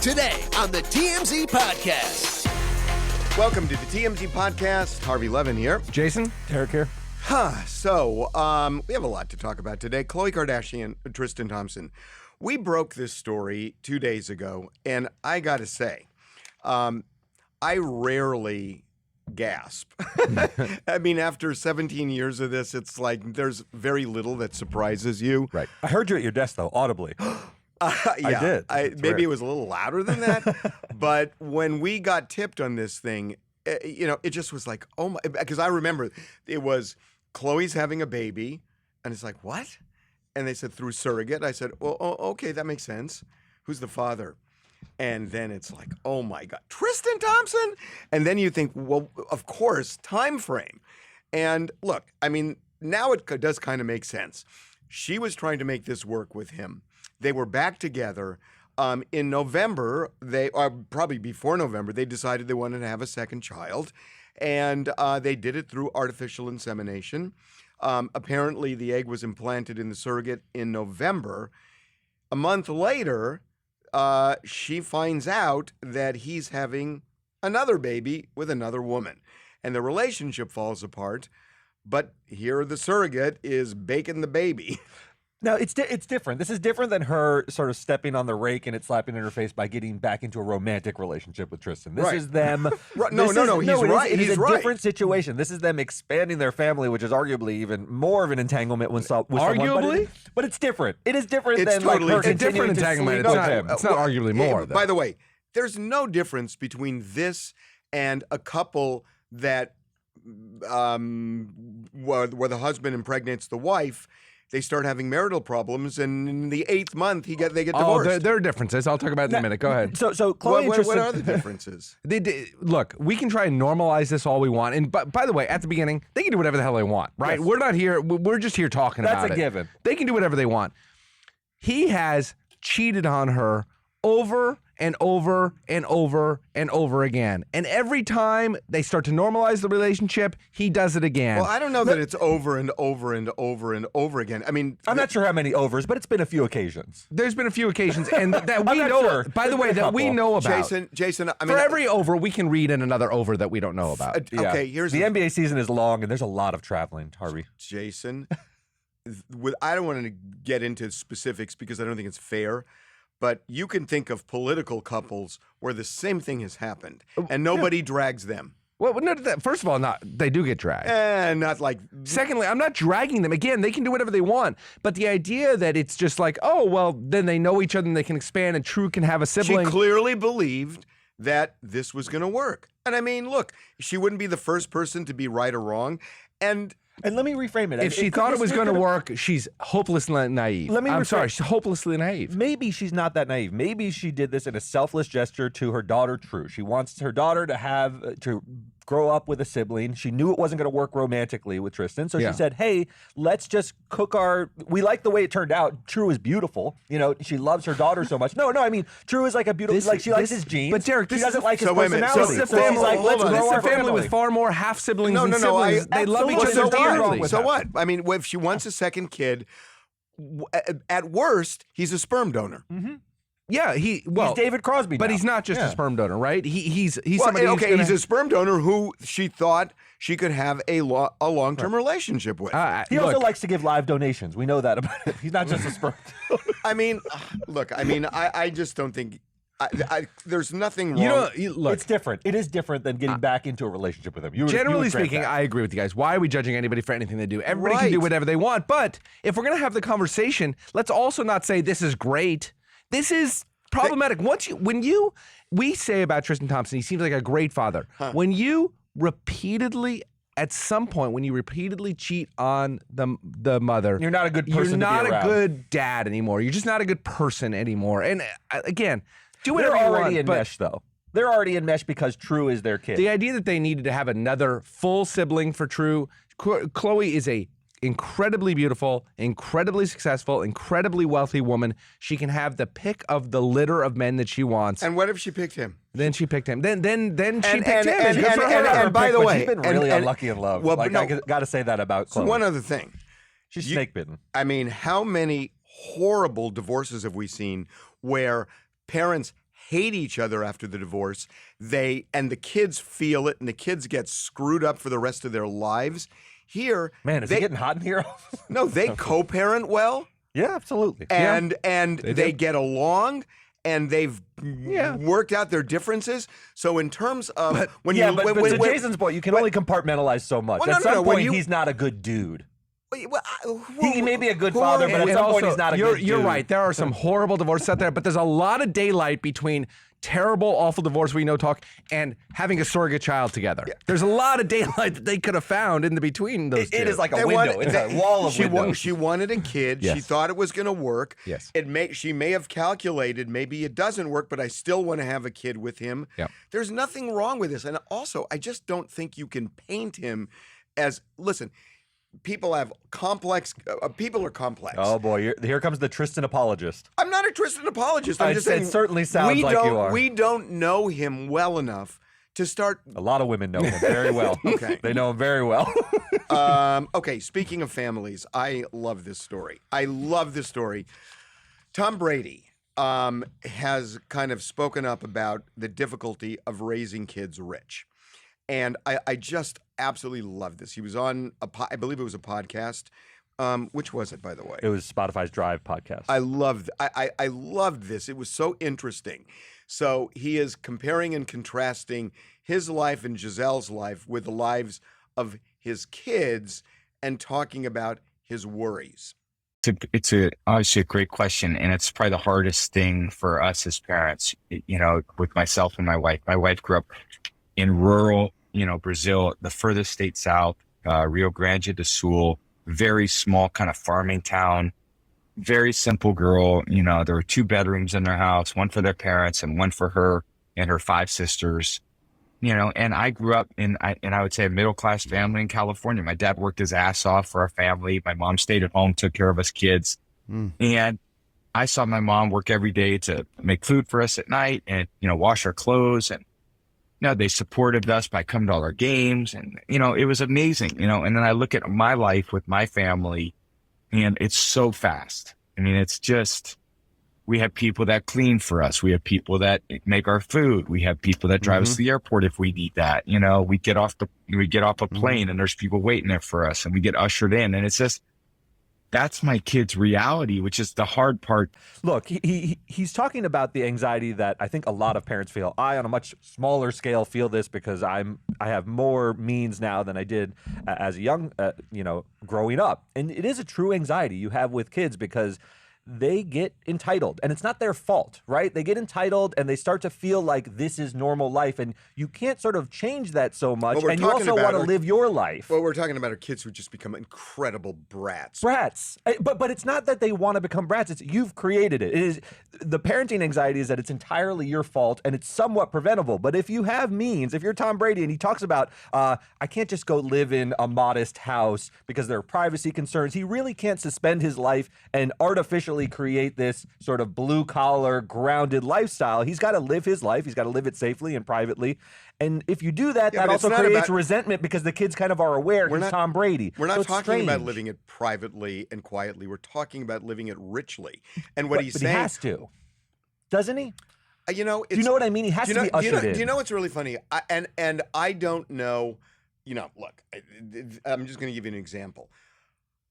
Today on the TMZ Podcast. Welcome to the TMZ Podcast. Harvey Levin here. Jason, Derek here. So, we have a lot to talk about today. Khloe Kardashian, Tristan Thompson. We broke this story 2 days ago, and I got to say, I rarely gasp. I mean, after 17 years of this, it's like there's very little that surprises you. Right. I heard you at your desk, though, audibly. Yeah, I did. Maybe it was a little louder than that. But when we got tipped on this thing, it just was like, oh my, because I remember it was Khloe's having a baby, and it's like, what? And they said through surrogate. I said, well, okay, that makes sense. Who's the father? And then it's like, oh my God, Tristan Thompson? And then you think, well, of course, time frame. And look, I mean, now it does kind of make sense. She was trying to make this work with him. They were back together. In November, probably before November, they decided they wanted to have a second child. And they did it through artificial insemination. Apparently, the egg was implanted in the surrogate in November. A month later, she finds out that he's having another baby with another woman. And the relationship falls apart. But here the surrogate is baking the baby. No, it's different. This is different than her sort of stepping on the rake and it slapping in her face by getting back into a romantic relationship with Tristan. This is them. No, he's right. It is a different situation. This is them expanding their family, which is arguably even more of an entanglement with someone. But it's different. It is different than totally, like her continuing different to sleep entanglement. with him. It's not arguably more. By the way, there's no difference between this and a couple that where the husband impregnates the wife. They start having marital problems, and in the 8th month, they get divorced. Oh, there are differences. I'll talk about it in a minute. Go ahead. So Khloe and Tristan, what are the differences? Look, we can try and normalize this all we want. And by the way, at the beginning, they can do whatever the hell they want, right? Yes. We're not here. We're just here talking about it. That's a given. They can do whatever they want. He has cheated on her over and over and over and over again. And every time they start to normalize the relationship, he does it again. Well, I don't know that it's over and over and over and over again. I mean, I'm not sure how many overs, but it's been a few occasions. There's been a few occasions, and that we not know. sure. By the way, that we know about. Jason. I mean, For every over, we can read in another over that we don't know about. Okay, here's the NBA season is long, and there's a lot of traveling, Harvey. Jason. I don't want to get into specifics because I don't think it's fair. But you can think of political couples where the same thing has happened, and nobody drags them. Well, no, first of all, they do get dragged. Not like. Secondly, I'm not dragging them. Again, they can do whatever they want. But the idea that it's just like, oh, well, then they know each other and they can expand, and True can have a sibling. She clearly believed that this was going to work. And I mean, look, she wouldn't be the first person to be right or wrong. And let me reframe it. If she thought it was going to work, she's hopelessly naive. She's hopelessly naive. Maybe she's not that naive. Maybe she did this in a selfless gesture to her daughter, True. She wants her daughter to grow up with a sibling. She knew it wasn't going to work romantically with Tristan, so she said, hey, let's just cook we like the way it turned out. True is beautiful. You know, she loves her daughter so much. No, I mean, True is like a beautiful, she likes his genes. But Derek, she doesn't like his personality. This is a family, family with far more half siblings No, than siblings. They love each other dearly. So what? I mean, if she wants a second kid, at worst, he's a sperm donor. Mm-hmm. Yeah, he's David Crosby, but he's not just a sperm donor, right? He's somebody. Okay, he's a sperm donor who she thought she could have a long-term relationship with. He also likes to give live donations. We know that about him. He's not just a sperm donor. I mean, look. I mean, I just don't think. There's nothing wrong. Look, it's different. It is different than getting back into a relationship with him. Generally speaking, I agree with you guys. Why are we judging anybody for anything they do? Everybody can do whatever they want. But if we're going to have the conversation, let's also not say this is great. This is problematic. We say about Tristan Thompson, he seems like a great father. When you repeatedly, at some point, when you repeatedly cheat on the mother, you're not a good person. You're not a good dad anymore. You're just not a good person anymore. And again, do whatever you want. They're already in mesh, though. They're already in mesh because True is their kid. The idea that they needed to have another full sibling for True, Khloe is a incredibly beautiful, incredibly successful, incredibly wealthy woman. She can have the pick of the litter of men that she wants. And what if she picked him? Then she picked him. Then she picked him. And by the way, she's been really unlucky in love. Well, I got to say that about Khloe. One other thing. She's snake bitten. I mean, how many horrible divorces have we seen where parents hate each other after the divorce. And the kids feel it, and the kids get screwed up for the rest of their lives. Here, Man, is it getting hot in here? no, they co-parent well. Yeah, absolutely. And they get along, and they've worked out their differences. So in terms of But to Jason's point, you can only compartmentalize so much. Well, At some point, when he's not a good dude. Well, He may be a good father, but at some point he's not a good dude. You're right. There are some horrible divorces out there, but there's a lot of daylight between terrible, awful divorce we know talk and having a surrogate child together. Yeah. There's a lot of daylight that they could have found in the between those two. It is like a window. It's a wall of windows. She wanted a kid. Yes. She thought it was going to work. Yes. She may have calculated maybe it doesn't work, but I still want to have a kid with him. Yeah. There's nothing wrong with this. And also, I just don't think you can paint him as, listen, people have complex. People are complex. Oh boy, here comes the Tristan apologist. I'm not a Tristan apologist. I'm just saying. It certainly sounds like you are. We don't know him well enough to start. A lot of women know him very well. Okay, they know him very well. Okay, speaking of families, I love this story. Tom Brady has kind of spoken up about the difficulty of raising kids rich. And I just absolutely love this. He was on, I believe it was a podcast. Which was it, by the way? It was Spotify's Drive podcast. I loved this. It was so interesting. So he is comparing and contrasting his life and Giselle's life with the lives of his kids and talking about his worries. It's obviously a great question, and it's probably the hardest thing for us as parents, with myself and my wife. My wife grew up in rural, Brazil, the furthest state south, Rio Grande do Sul, very small kind of farming town, very simple girl. There were 2 bedrooms in their house, one for their parents and one for her and her 5 sisters. And I grew up in I would say a middle-class family in California. My dad worked his ass off for our family. My mom stayed at home, took care of us kids. And I saw my mom work every day to make food for us at night and, wash our clothes. And, they supported us by coming to all our games. And, it was amazing, and then I look at my life with my family and it's so fast. I mean, it's just, we have people that clean for us. We have people that make our food. We have people that drive us to the airport if we need that. We get off a plane and there's people waiting there for us and we get ushered in. And it's just, that's my kid's reality, which is the hard part. Look, he's talking about the anxiety that I think a lot of parents feel. I, on a much smaller scale, feel this because I have more means now than I did as a young, growing up. And it is a true anxiety you have with kids because they get entitled, and it's not their fault, right? They get entitled and they start to feel like this is normal life, and you can't sort of change that so much, and you also want to live your life. What we're talking about are kids who just become incredible brats. But it's not that they want to become brats. It's you've created it. It is the parenting anxiety is that it's entirely your fault, and it's somewhat preventable. But if you have means, if you're Tom Brady and he talks about, I can't just go live in a modest house because there are privacy concerns. He really can't suspend his life and artificially create this sort of blue-collar, grounded lifestyle. He's got to live his life. He's got to live it safely and privately. And if you do that, that also creates resentment because the kids kind of are aware he's Tom Brady. We're not talking about living it privately and quietly. We're talking about living it richly. And what he's saying... he has to. Doesn't he? Do you know what I mean? He has to be ushered in. Do you know what's really funny? And I don't know... look, I'm just going to give you an example.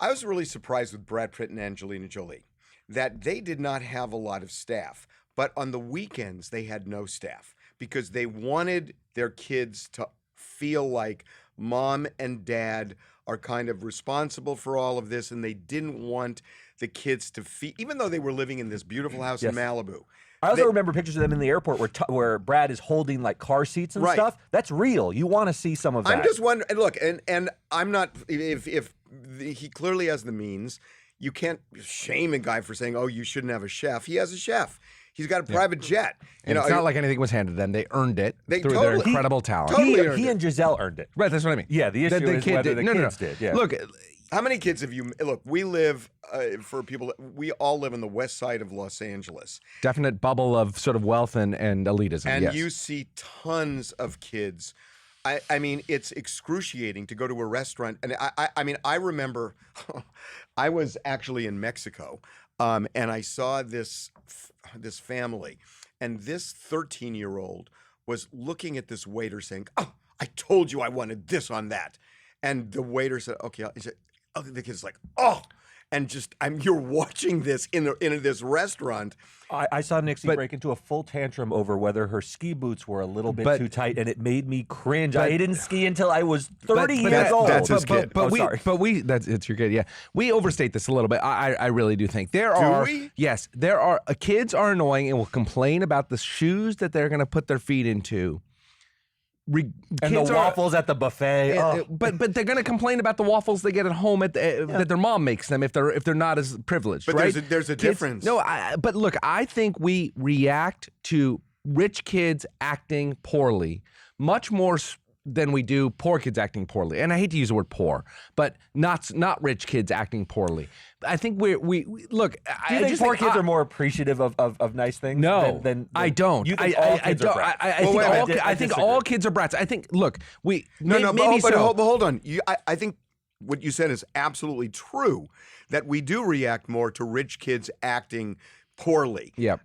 I was really surprised with Brad Pitt and Angelina Jolie that they did not have a lot of staff, but on the weekends they had no staff because they wanted their kids to feel like mom and dad are kind of responsible for all of this, and they didn't want the kids to feel, even though they were living in this beautiful house in Malibu. I also remember pictures of them in the airport where Brad is holding like car seats and stuff. That's real. You want to see some of that. I'm just wondering. Look, and I'm not. If he clearly has the means, you can't shame a guy for saying, "Oh, you shouldn't have a chef." He has a chef. He's got a private jet. And it's not like anything was handed to them. They earned it through their incredible talent. He and Giselle earned it. Right, that's what I mean. Yeah, the issue is whether the kids did. Yeah. Look, how many kids have you... Look, we live, for people, we all live on the west side of Los Angeles. Definite bubble of sort of wealth and elitism, And you see tons of kids. I mean, it's excruciating to go to a restaurant. And I remember I was actually in Mexico, and I saw this family. And this 13-year-old was looking at this waiter saying, "Oh, I told you I wanted this on that." And the waiter said, "Okay." He said, "Oh," the kid's like, "Oh." And just, you're watching this in this restaurant. I saw Nixie break into a full tantrum over whether her ski boots were a little bit too tight, and it made me cringe. I didn't ski until I was 30 years old. That's his kid. It's your kid. Yeah, we overstate this a little bit. I really do think there are. Yes, there are. Kids are annoying and will complain about the shoes that they're going to put their feet into. And the waffles at the buffet, but they're going to complain about the waffles they get at home that their mom makes them if they're not as privileged. But right? there's a difference. No, but look, I think we react to rich kids acting poorly much more than we do poor kids acting poorly. And I hate to use the word poor, but not rich kids acting poorly. I think we look. Do you think poor kids are more appreciative of nice things? No, than I don't. You think all kids are brats? I think all kids are brats. I think. Look, hold on. I think what you said is absolutely true. That we do react more to rich kids acting poorly. Yep.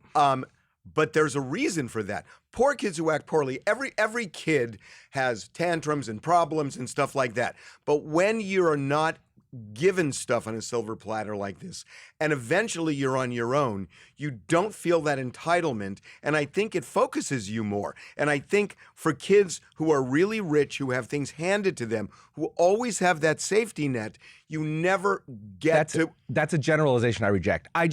But there's a reason for that. Poor kids who act poorly, every kid has tantrums and problems and stuff like that. But when you're not given stuff on a silver platter like this, and eventually you're on your own, you don't feel that entitlement, and I think it focuses you more. And I think for kids who are really rich, who have things handed to them, who always have that safety net, you never get to... That's a generalization I reject. I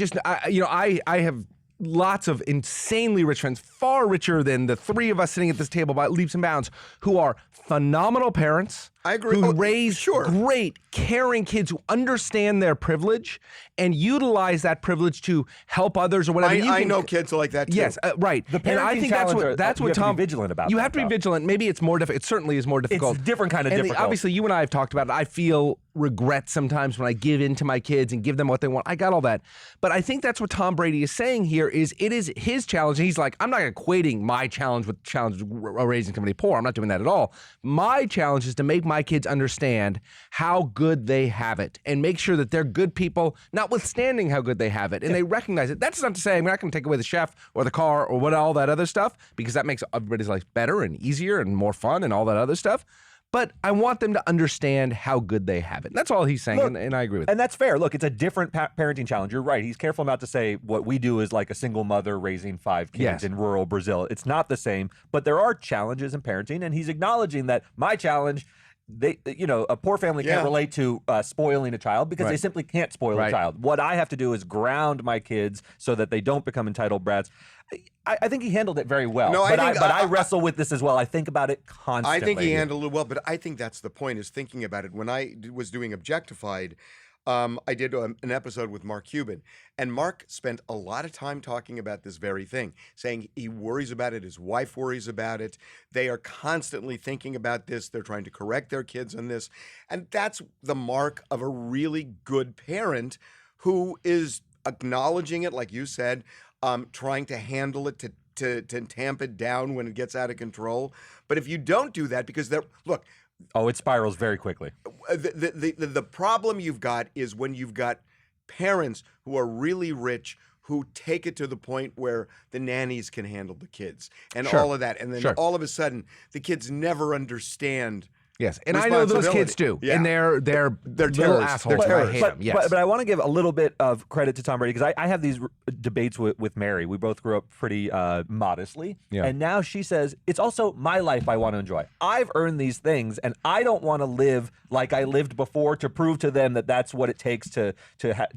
have lots of insanely rich friends, far richer than the three of us sitting at this table by leaps and bounds, who are phenomenal parents. I agree. Who raise great, caring kids who understand their privilege and utilize that privilege to help others or whatever. I know kids like that too. Yes, right. And I think that's what Tom. You have to be vigilant about. You have to be vigilant. Maybe it's more difficult. It certainly is more difficult. It's a different kind of difficult. Obviously, you and I have talked about it. I feel regret sometimes when I give in to my kids and give them what they want. I got all that. But I think that's what Tom Brady is saying here is it is his challenge. And he's like, I'm not equating my challenge with the challenge of raising somebody poor. I'm not doing that at all. My challenge is to make my kids understand how good they have it and make sure that they're good people, notwithstanding how good they have it. And they recognize it. That's not to say I'm not going to take away the chef or the car or all that other stuff, because that makes everybody's life better and easier and more fun and all that other stuff. But I want them to understand how good they have it. That's all he's saying, and I agree with that. And that's fair. Look, it's a different parenting challenge. You're right. He's careful not to say what we do is like a single mother raising 5 kids in rural Brazil. It's not the same, but there are challenges in parenting, and he's acknowledging that my challenge, a poor family can't relate to spoiling a child because they simply can't spoil a child. What I have to do is ground my kids so that they don't become entitled brats. I think he handled it very well. I wrestle with this as well. I think about it constantly. I think he handled it well, but I think that's the point, is thinking about it. When I was doing Objectified, I did an episode with Mark Cuban, and Mark spent a lot of time talking about this very thing, saying he worries about it, his wife worries about it. They are constantly thinking about this. They're trying to correct their kids on this. And that's the mark of a really good parent who is acknowledging it, like you said, trying to handle it, to tamp it down when it gets out of control. But if you don't do that, because look, it spirals very quickly. The problem you've got is when you've got parents who are really rich, who take it to the point where the nannies can handle the kids and all of that. And then all of a sudden, the kids never understand. Yes, and I know those kids do, and they're little assholes. I hate them. Yes, but I want to give a little bit of credit to Tom Brady, because I have these debates with Mary. We both grew up pretty modestly, and now she says it's also my life I want to enjoy. I've earned these things, and I don't want to live like I lived before to prove to them that that's what it takes to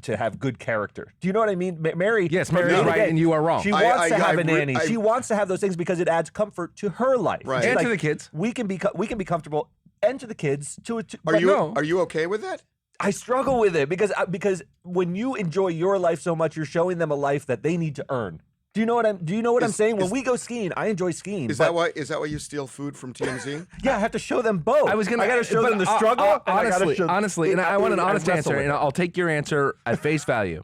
have good character. Do you know what I mean, Mary? Yes, Mary's right, and you are wrong. She wants to have a nanny. She wants to have those things because it adds comfort to her life, and to the kids. We can be comfortable. And to the kids, Are you okay with that? I struggle with it because when you enjoy your life so much, you're showing them a life that they need to earn. Do you know what I'm saying? When we go skiing, I enjoy skiing. Is that why you steal food from TMZ? Yeah, I have to show them both. I got to show them the struggle. Honestly, and I want an honest answer, and I'll take your answer at face value.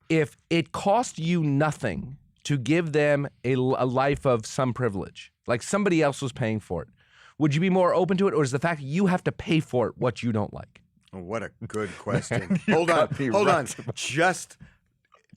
If it cost you nothing to give them a life of some privilege, like somebody else was paying for it, would you be more open to it, or is the fact that you have to pay for it what you don't like? Oh, what a good question. Hold on. Just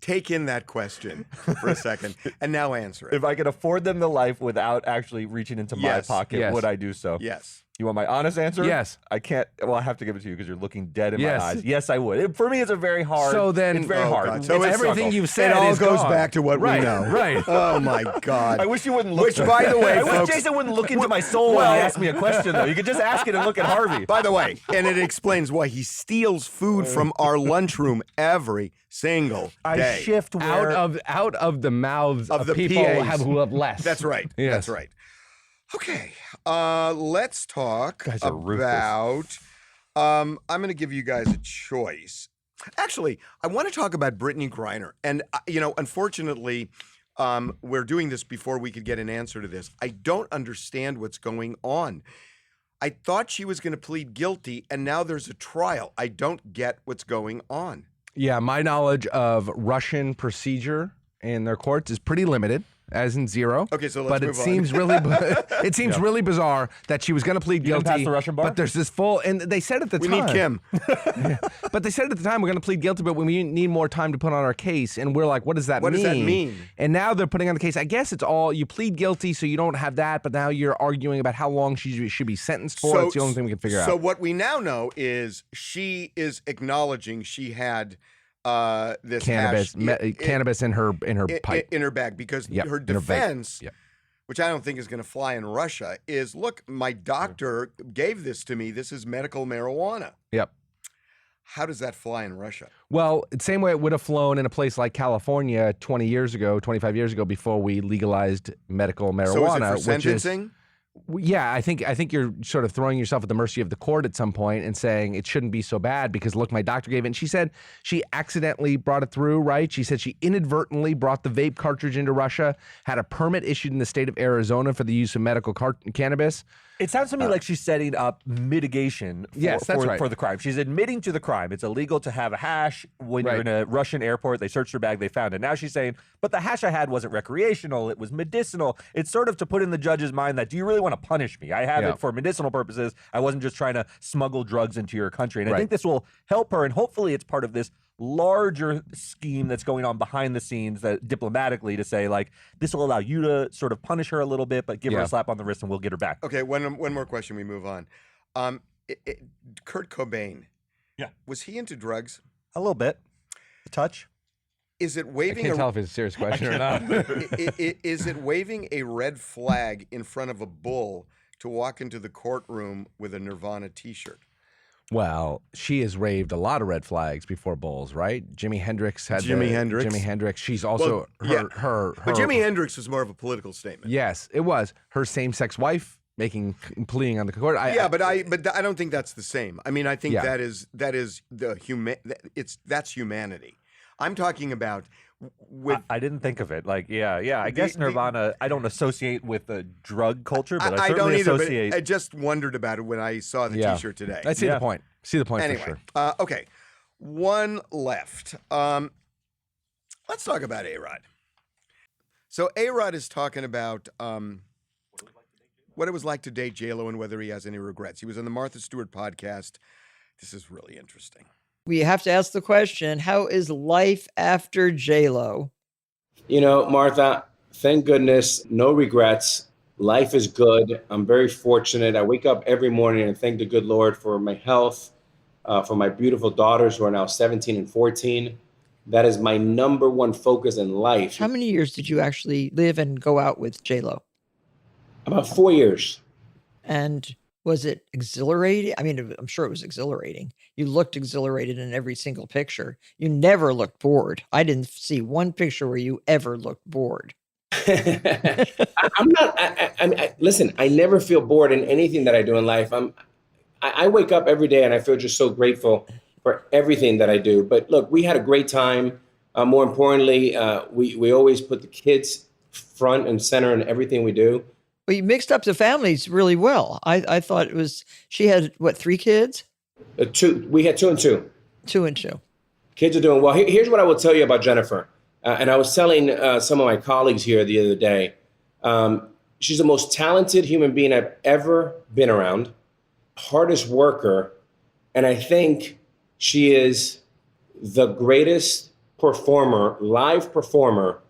take in that question for a second and now answer it. If I could afford them the life without actually reaching into my Yes. pocket, Yes. would I do so? Yes. You want my honest answer? Yes. I can't. Well, I have to give it to you because you're looking dead in Yes. my eyes. Yes, I would. For me, it's a very hard. So then- it's very Oh, hard. God. So It's a it's- everything struggle. you've said It all is goes gone. back to what right, we know. Right. Oh my God. I wish you wouldn't look. Which, by the way, I wish folks, Jason wouldn't look into my soul when he asked me a question. Though you could just ask it and look at Harvey. by the way, and it explains why he steals food from our lunchroom every single I day. shift where Out of the mouths Of of, the people PAs. who have less. That's right. Yes. That's right. Okay. Let's talk Guys are ruthless. about. I'm going to give you guys a choice. Actually, I want to talk about Brittney Griner, and unfortunately, we're doing this before we could get an answer to this. I don't understand what's going on. I thought she was going to plead guilty, and now there's a trial. I don't get what's going on. Yeah, my knowledge of Russian procedure in their courts is pretty limited, as in zero. Okay, so let's but move it on. seems really really bizarre that she was going to plead You didn't guilty. pass the Russian bar? But there's this full, and they said at the We time. need Kim. But they said at the time we're going to plead guilty, but we need more time to put on our case. And we're like, what does that What mean? does that mean? And now they're putting on the case. I guess it's all you plead guilty, so you don't have that. But now you're arguing about how long she should be sentenced for. It's the only thing we can figure So out. what we now know is she is acknowledging she had this Cannabis, hash cannabis in her pipe. in her bag because Yep, her in her bag. defense, Yep. which I don't think is going to fly in Russia, is look, my doctor gave this to me. This is medical marijuana. Yep. How does that fly in Russia? Well, same way it would have flown in a place like California 20 years ago, 25 years ago, before we legalized medical marijuana. So is it for which is- sentencing? Yeah, I think you're sort of throwing yourself at the mercy of the court at some point and saying it shouldn't be so bad because look, my doctor gave it. And she said she accidentally brought it through, right? She said she inadvertently brought the vape cartridge into Russia, had a permit issued in the state of Arizona for the use of medical cannabis. It sounds to me like she's setting up mitigation Yes, that's right. for the crime. She's admitting to the crime. It's illegal to have a hash. When you're Right. in a Russian airport, they searched her bag, they found it. Now she's saying, but the hash I had wasn't recreational, it was medicinal. It's sort of to put in the judge's mind that, do you really want to punish me? I have Yeah. it for medicinal purposes. I wasn't just trying to smuggle drugs into your country. And I Right. think this will help her, and hopefully it's part of this larger scheme that's going on behind the scenes that diplomatically to say, like, this will allow you to sort of punish her a little bit, but give her Yeah. a slap on the wrist and we'll get her back. Okay, one more question. We move on. Kurt Cobain. Yeah. Was he into drugs? A little bit. A touch. Is it I waving can't a tell if it's a serious question or not. is it waving a red flag in front of a bull to walk into the courtroom with a Nirvana T-shirt? Well, she has raved a lot of red flags before bulls, right? Jimi Hendrix had Jimi Hendrix. Jimi Hendrix. She's also Well, yeah. her. But Jimi Hendrix was more of a political statement. Yes, it was her same-sex wife pleading on the court. But I don't think that's the same. I mean, I think Yeah. that is that's humanity. I'm talking about with I didn't think of it. Like, yeah. I guess the- Nirvana, I don't associate with the drug culture, but I I don't certainly either. associate. But I just wondered about it when I saw the Yeah. T-shirt today. I see Yeah. the point. See the point Anyway, for sure. okay, one left. Let's talk about A-Rod. So A-Rod is talking about what it was like to date J-Lo and whether he has any regrets. He was on the Martha Stewart podcast. This is really interesting. We have to ask the question, how is life after J-Lo? You know, Martha, thank goodness, no regrets. Life is good. I'm very fortunate. I wake up every morning and thank the good Lord for my health, for my beautiful daughters who are now 17 and 14. That is my number one focus in life. How many years did you actually live and go out with J-Lo? About 4 years. And was it exhilarating? I mean, I'm sure it was exhilarating. You looked exhilarated in every single picture. You never looked bored. I didn't see one picture where you ever looked bored. I'm not. Listen, I never feel bored in anything that I do in life. I wake up every day and I feel just so grateful for everything that I do. But look, we had a great time. More importantly, we always put the kids front and center in everything we do. Well, you mixed up the families really well. I thought it was, she had, what, 3 kids? We had 2 and 2. 2 and 2. Kids are doing well. Here's what I will tell you about Jennifer. And I was telling some of my colleagues here the other day. She's the most talented human being I've ever been around, hardest worker. And I think she is the greatest live performer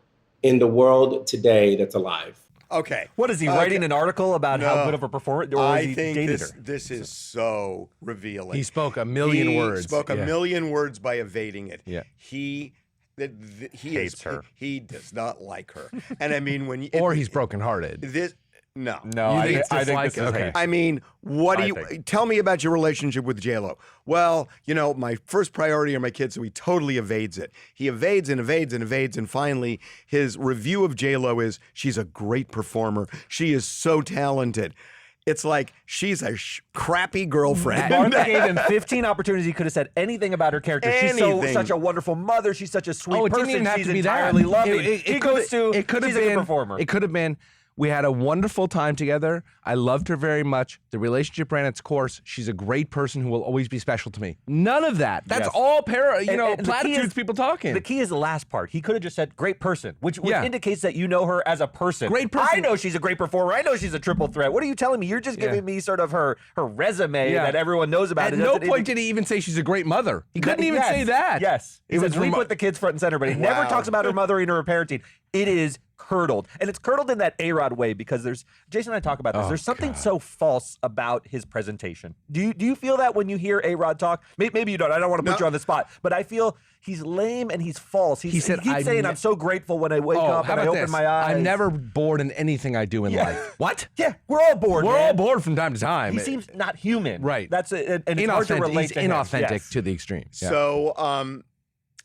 in the world today that's alive. Okay. What is he writing an article about how good of a performer? Or I he think dated her? this is so revealing. He spoke a million words. He spoke a Yeah. million words by evading it. Yeah. He Hates her. He does not like her. And I mean, when you, Or he's brokenhearted. this. No. No, You I think it's think dislike? this is Okay. hate. I mean, what do I you think. tell me about your relationship with J-Lo? Well, you know, my first priority are my kids, so he totally evades it. He evades and evades and evades, and finally, his review of J-Lo is she's a great performer. She is so talented. It's like she's a crappy girlfriend. Martha gave him 15 opportunities. He could have said anything about her character. She's Anything. such a wonderful mother. She's such a sweet Oh, it person. didn't even have She's to be that. entirely loving. It he could goes to. It could have she's a good been. performer. It could have been. We had a wonderful time together. I loved her very much. The relationship ran its course. She's a great person who will always be special to me. None of that. That's Yes. all And the key platitudes is- people talking. The key is the last part. He could have just said great person, which Yeah. indicates that you know her as a person. Great person. I know she's a great performer. I know she's a triple threat. What are you telling me? You're just giving me sort of her resume Yeah. that everyone knows about. At It no doesn't point did he even say she's a great mother. He couldn't even Yes. say that. Yes. He It says was we remo- put the kids front and center, but he never Wow. talks about her mothering or her parenting. It is curdled. And it's curdled in that A-Rod way because Jason and I talk about this. There's something so false about his presentation. Do you feel that when you hear A-Rod talk? Maybe you don't. I don't want to put you on the spot, but I feel he's lame and he's false. He said, keeps saying, I'm so grateful when I wake up how and I about open this? my eyes. I'm never bored in anything I do in life. What? Yeah, we're all bored, We're man. all bored from time to time. He seems not human. Right. That's it. And it's hard to relate He's to him. inauthentic Yes. to the extreme. Yeah. So,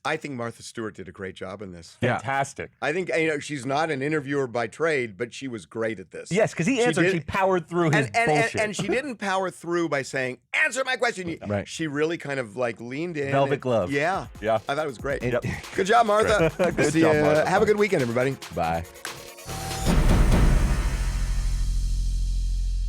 I think Martha Stewart did a great job in this. Yeah. Fantastic. I think she's not an interviewer by trade, but she was great at this. Yes, because he answered. She powered through his bullshit. And she didn't power through by saying, "Answer my question." Right. She really kind of like leaned in. Velvet and- glove. Yeah. Yeah. I thought it was great. Yep. Good job, Martha. Good See job, ya. Martha. Have a good weekend, everybody. Bye.